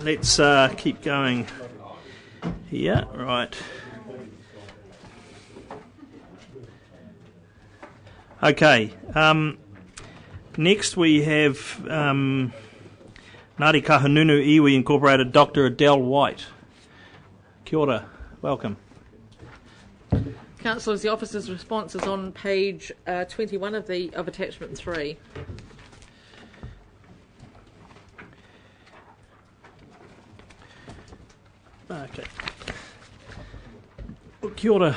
let's keep going here. Right. Okay. Next we have Ngati Kahungunu Iwi Incorporated, Dr. Adele Whyte. Kia ora. Welcome. Councillors, the officer's response is on page 21 of attachment 3. Okay. Kia ora,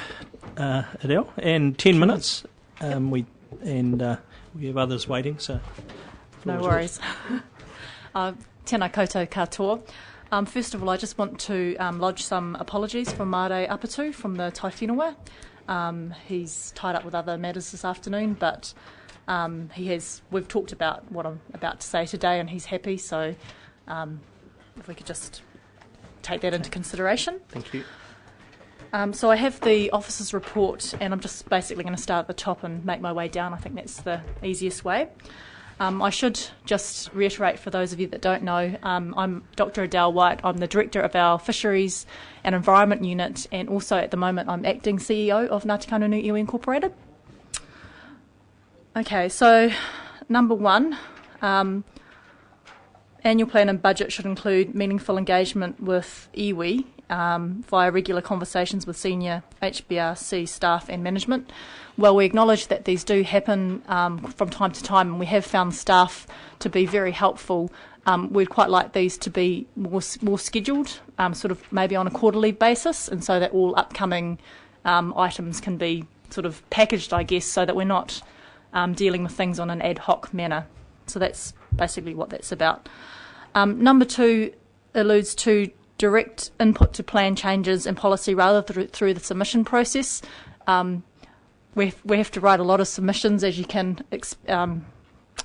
Adele, and 10 minutes. We have others waiting, so no worries. Tēnā koutou katoa. First of all, I just want to lodge some apologies from Mare Apatu from the Tai Whenua. He's tied up with other matters this afternoon, but we've talked about what I'm about to say today, and he's happy, so if we could just take that into consideration. Thank you. So I have the officer's report, and I'm just basically going to start at the top and make my way down. I think that's the easiest way. I should just reiterate for those of you that don't know, I'm Dr. Adele Whyte. I'm the Director of our Fisheries and Environment Unit, and also at the moment I'm Acting CEO of Ngati Kahungunu Iwi Incorporated. Okay, so number one, annual plan and budget should include meaningful engagement with iwi via regular conversations with senior HBRC staff and management. Well, we acknowledge that these do happen from time to time, and we have found staff to be very helpful. We'd quite like these to be more scheduled, sort of maybe on a quarterly basis, and so that all upcoming items can be sort of packaged, I guess, so that we're not dealing with things on an ad hoc manner. So that's basically what that's about. Number two alludes to direct input to plan changes and policy rather through the submission process. We have to write a lot of submissions, as you can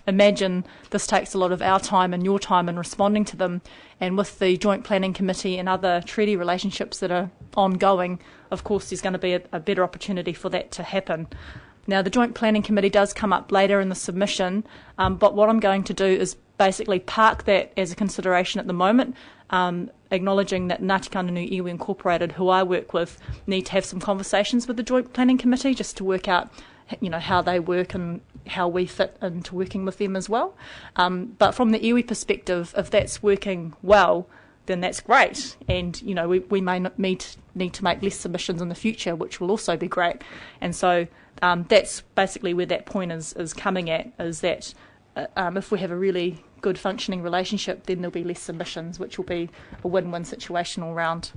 imagine. This takes a lot of our time and your time in responding to them, and with the Joint Planning Committee and other treaty relationships that are ongoing, of course there's going to be a better opportunity for that to happen. Now, the Joint Planning Committee does come up later in the submission, but what I'm going to do is basically park that as a consideration at the moment, acknowledging that Ngati Kahungunu Iwi Incorporated, who I work with, need to have some conversations with the Joint Planning Committee just to work out, how they work and how we fit into working with them as well. But from the iwi perspective, if that's working well, then that's great. And, we may not need to make less submissions in the future, which will also be great. And so that's basically where that point is coming at, is that if we have a really good functioning relationship, then there'll be less submissions, which will be a win-win situation all round.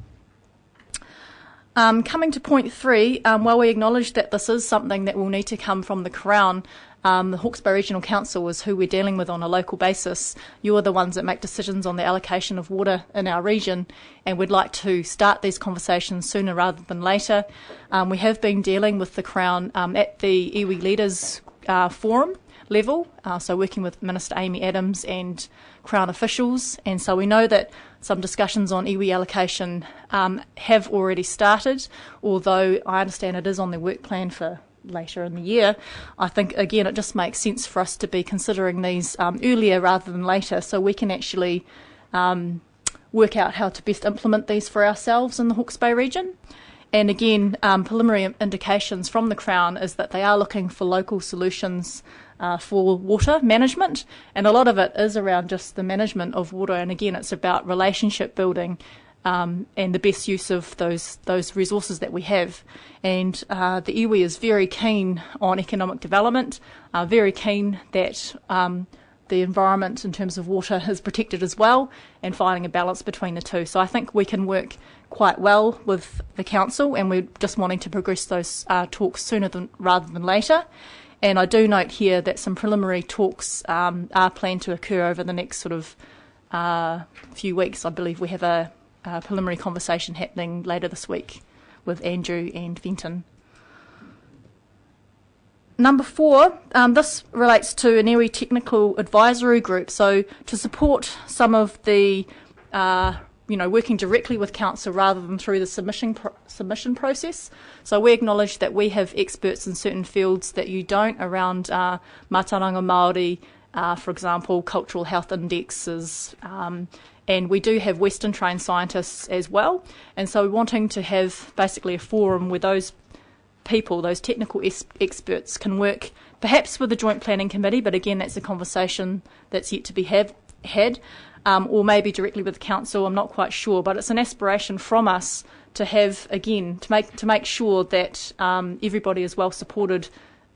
Coming to point 3, while we acknowledge that this is something that will need to come from the Crown, the Hawke's Bay Regional Council is who we're dealing with on a local basis. You are the ones that make decisions on the allocation of water in our region, and we'd like to start these conversations sooner rather than later. We have been dealing with the Crown at the Iwi Leaders Forum level, so working with Minister Amy Adams and Crown officials, and so we know that some discussions on iwi allocation have already started, although I understand it is on their work plan for later in the year. I think, again, it just makes sense for us to be considering these earlier rather than later, so we can actually work out how to best implement these for ourselves in the Hawke's Bay region. And again, preliminary indications from the Crown is that they are looking for local solutions for water management, and a lot of it is around just the management of water, and again it's about relationship building and the best use of those resources that we have. And the iwi is very keen on economic development, very keen that the environment in terms of water is protected as well, and finding a balance between the two. So I think we can work quite well with the council, and we're just wanting to progress those talks sooner rather than later. And I do note here that some preliminary talks are planned to occur over the next sort of few weeks. I believe we have a preliminary conversation happening later this week with Andrew and Fenton. Number 4, this relates to an iwi technical advisory group. So to support some of the working directly with council rather than through the submission process. So we acknowledge that we have experts in certain fields that you don't, around mātauranga Māori, for example, cultural health indexes, and we do have Western trained scientists as well. And so we're wanting to have basically a forum where those people, those technical experts, can work perhaps with the Joint Planning Committee, but again, that's a conversation that's yet to be had, or maybe directly with the council. I'm not quite sure, but it's an aspiration from us to have, again, to make sure that everybody is well supported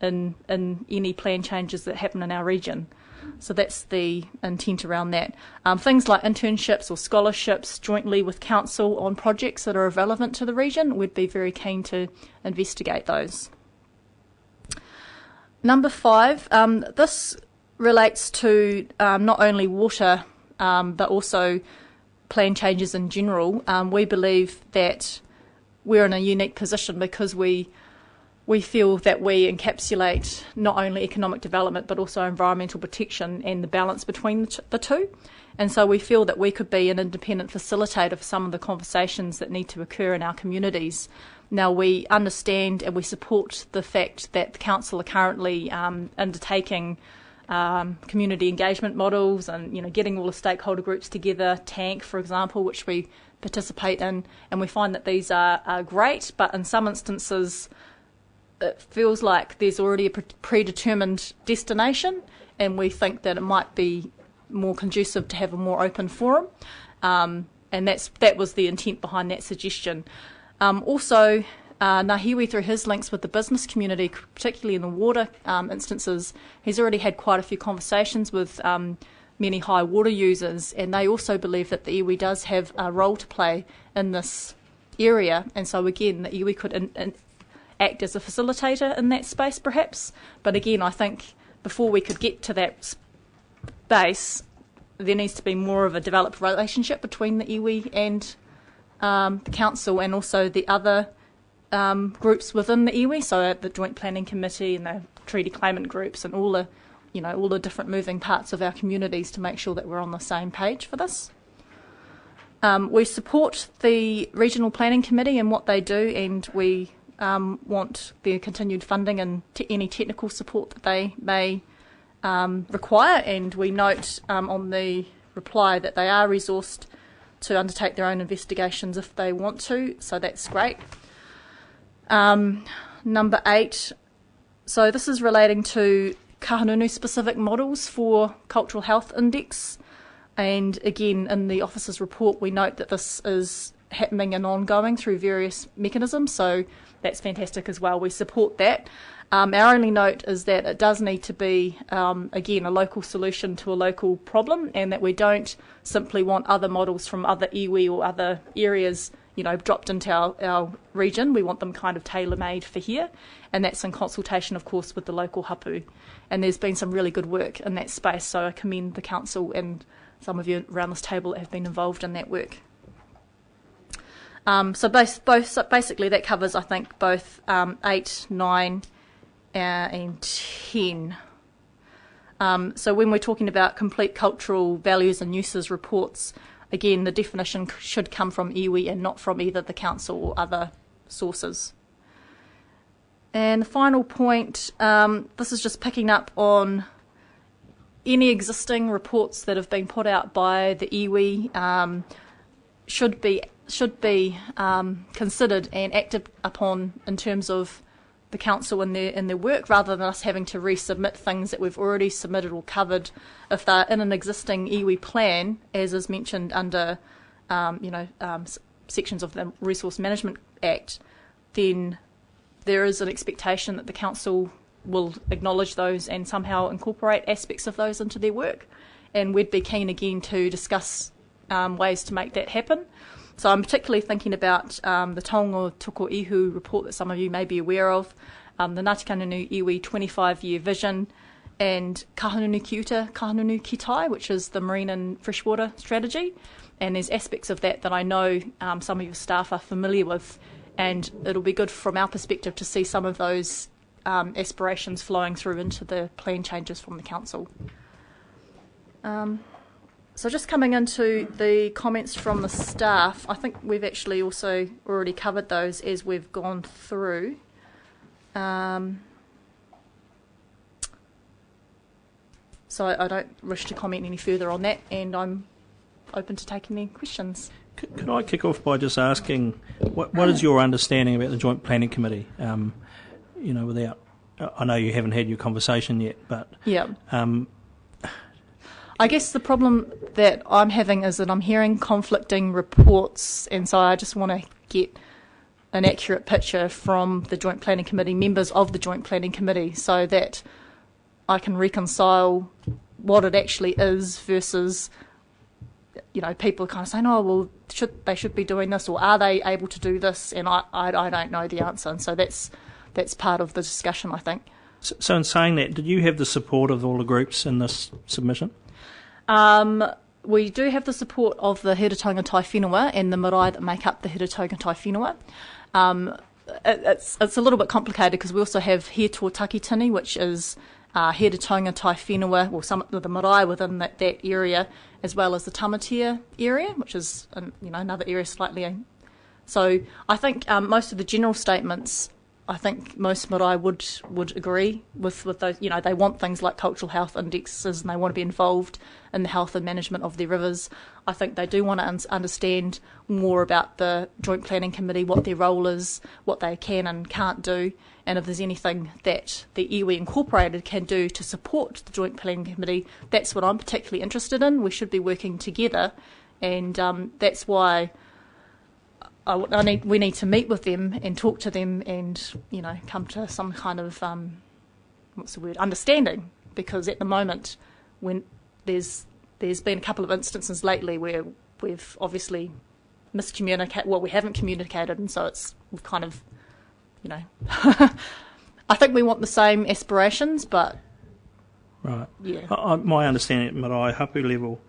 in any plan changes that happen in our region. So that's the intent around that. Things like internships or scholarships jointly with council on projects that are relevant to the region, we'd be very keen to investigate those. Number 5, this relates to not only water but also plan changes in general. We believe that we're in a unique position because we feel that we encapsulate not only economic development but also environmental protection and the balance between the two. And so we feel that we could be an independent facilitator for some of the conversations that need to occur in our communities. Now, we understand and we support the fact that the council are currently undertaking community engagement models and, getting all the stakeholder groups together, TANK, for example, which we participate in, and we find that these are great, but in some instances it feels like there's already a predetermined destination, and we think that it might be more conducive to have a more open forum, and that was the intent behind that suggestion. Also, Ngahiwi, through his links with the business community, particularly in the water instances, he's already had quite a few conversations with many high water users, and they also believe that the iwi does have a role to play in this area, and so again the iwi could act as a facilitator in that space perhaps. But again, I think before we could get to that space, there needs to be more of a developed relationship between the iwi and the council and also the other groups within the iwi, so the Joint Planning Committee and the treaty claimant groups and all the different moving parts of our communities to make sure that we're on the same page for this. We support the Regional Planning Committee and what they do, and we want their continued funding and any technical support that they may require, and we note on the reply that they are resourced to undertake their own investigations if they want to, so that's great. Number 8, so this is relating to Kahungunu specific models for cultural health index, and again in the officer's report we note that this is happening and ongoing through various mechanisms, so that's fantastic as well. We support that. Our only note is that it does need to be, again, a local solution to a local problem, and that we don't simply want other models from other iwi or other areas, dropped into our region. We want them kind of tailor-made for here, and that's in consultation, of course, with the local hapu. And there's been some really good work in that space, so I commend the council and some of you around this table that have been involved in that work. So basically that covers, I think, both 8, 9 and 10. So when we're talking about complete cultural values and uses reports, again, the definition should come from iwi and not from either the council or other sources. And the final point, this is just picking up on any existing reports that have been put out by the iwi should be considered and acted upon in terms of the council in their work, rather than us having to resubmit things that we've already submitted or covered. If they're in an existing iwi plan, as is mentioned under sections of the Resource Management Act, then there is an expectation that the council will acknowledge those and somehow incorporate aspects of those into their work, and we'd be keen again to discuss ways to make that happen. So I'm particularly thinking about the Taonga Toko Ihu report that some of you may be aware of, the Ngati Kahungunu Iwi 25-year vision, and Kahungunu Kiuta, Kahungunu Kitai, which is the marine and freshwater strategy. And there's aspects of that I know some of your staff are familiar with, and it'll be good from our perspective to see some of those aspirations flowing through into the plan changes from the council. So just coming into the comments from the staff, I think we've actually also already covered those as we've gone through. So So I don't wish to comment any further on that, and I'm open to taking any questions. Could I kick off by just asking, what is your understanding about the Joint Planning Committee? Without, I know you haven't had your conversation yet, but yeah. I guess the problem that I'm having is that I'm hearing conflicting reports, and so I just want to get an accurate picture from the Joint Planning Committee, members of the Joint Planning Committee, so that I can reconcile what it actually is versus, people kind of saying, oh, well, they should be doing this, or are they able to do this? And I don't know the answer, and so that's part of the discussion, I think. So in saying that, did you have the support of all the groups in this submission? We do have the support of the Heretaunga Tai Whenua and the marae that make up the Heretaunga Tai Whenua. It's a little bit complicated because we also have He Tō Takitini, which is Heretaunga Tai Whenua, or some of the marae within that area, as well as the Tamatea area, which is another area slightly. So I think most of the general statements, I think most marae would agree with those. They want things like cultural health indexes, and they want to be involved in the health and management of their rivers. I think they do want to understand more about the Joint Planning Committee, what their role is, what they can and can't do, and if there's anything that the Iwi Incorporated can do to support the Joint Planning Committee. That's what I'm particularly interested in. We should be working together, and that's why we need to meet with them and talk to them and, come to some kind of, understanding. Because at the moment, when there's been a couple of instances lately where we've obviously miscommunicated, we haven't communicated, and so we've kind of, I think we want the same aspirations, but... Right. Yeah. My understanding at marae hapu level,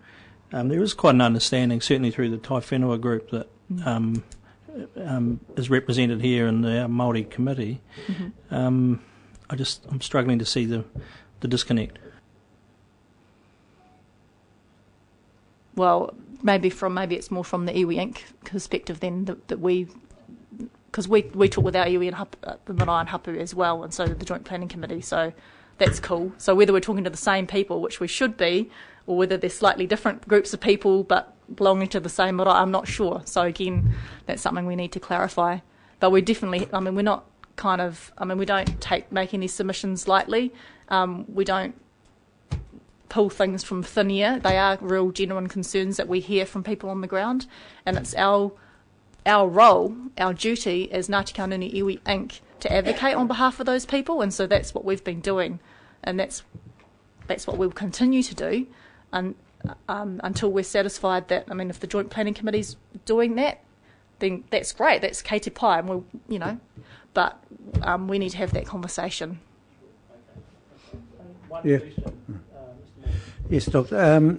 there is quite an understanding, certainly through the Tai Whenua group, that... is represented here in the Māori committee. Mm-hmm. I'm struggling to see the disconnect. Well, maybe it's more from the Iwi Inc. perspective then that because we talk with our Iwi and the marae and hapu as well, and so the Joint Planning Committee. So that's cool. So whether we're talking to the same people, which we should be, or whether they're slightly different groups of people but belonging to the same marae, I'm not sure. So again, that's something we need to clarify. But we definitely, we're not we don't making these submissions lightly. We don't pull things from thin air. They are real genuine concerns that we hear from people on the ground, and it's our role, our duty as Ngati Kahungunu Iwi Inc. to advocate on behalf of those people, and so that's what we've been doing, and that's what we'll continue to do, and until we're satisfied that, if the Joint Planning Committee's doing that, then that's great, that's kei te pai, and but we need to have that conversation. Yeah. Yes, Doctor.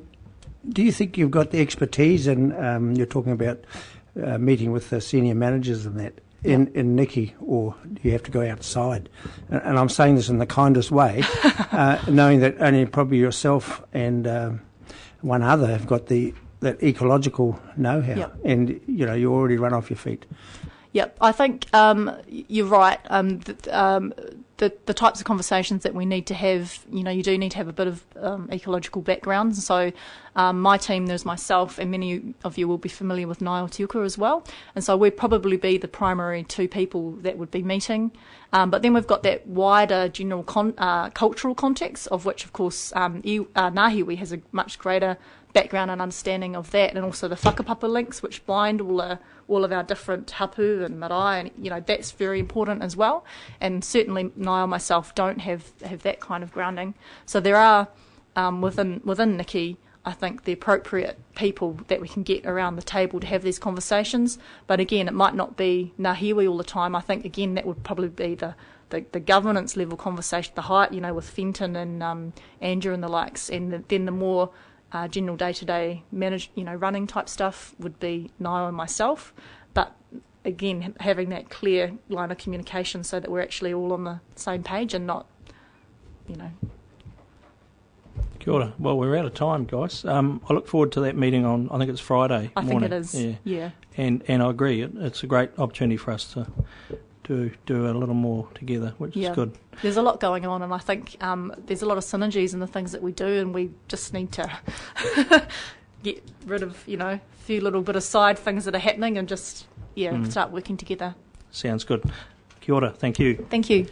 Do you think you've got the expertise, and you're talking about meeting with the senior managers and that, in Niki, or do you have to go outside? And I'm saying this in the kindest way, knowing that only probably yourself and one other have got that ecological know-how, yep. And you already run off your feet. Yep, I think you're right. The types of conversations that we need to have, you do need to have a bit of ecological background. So my team, there's myself, and many of you will be familiar with Ngāi Tiuka as well. And so we'd probably be the primary two people that would be meeting. But then we've got that wider general cultural context, of which, of course, Ngāhiwi has a much greater background and understanding of that, and also the whakapapa links, which bind all of our different hapu and marae, and that's very important as well. And certainly Ngāi and myself don't have that kind of grounding. So there are within Niki, I think, the appropriate people that we can get around the table to have these conversations. But again, it might not be Ngāhiwi all the time. I think again that would probably be the governance level conversation, the height, with Fenton and Andrew and the likes, and then the more general day-to-day running type stuff would be Ngāi and myself. But again, having that clear line of communication so that we're actually all on the same page and not, Kia ora. Well, we're out of time, guys. I look forward to that meeting on, I think it's Friday morning. I think it is, yeah. And I agree, it's a great opportunity for us to do a little more together, which is good. There's a lot going on, and I think there's a lot of synergies in the things that we do, and we just need to get rid of, a few little bit of side things that are happening and just, start working together. Sounds good. Kia ora, thank you. Thank you.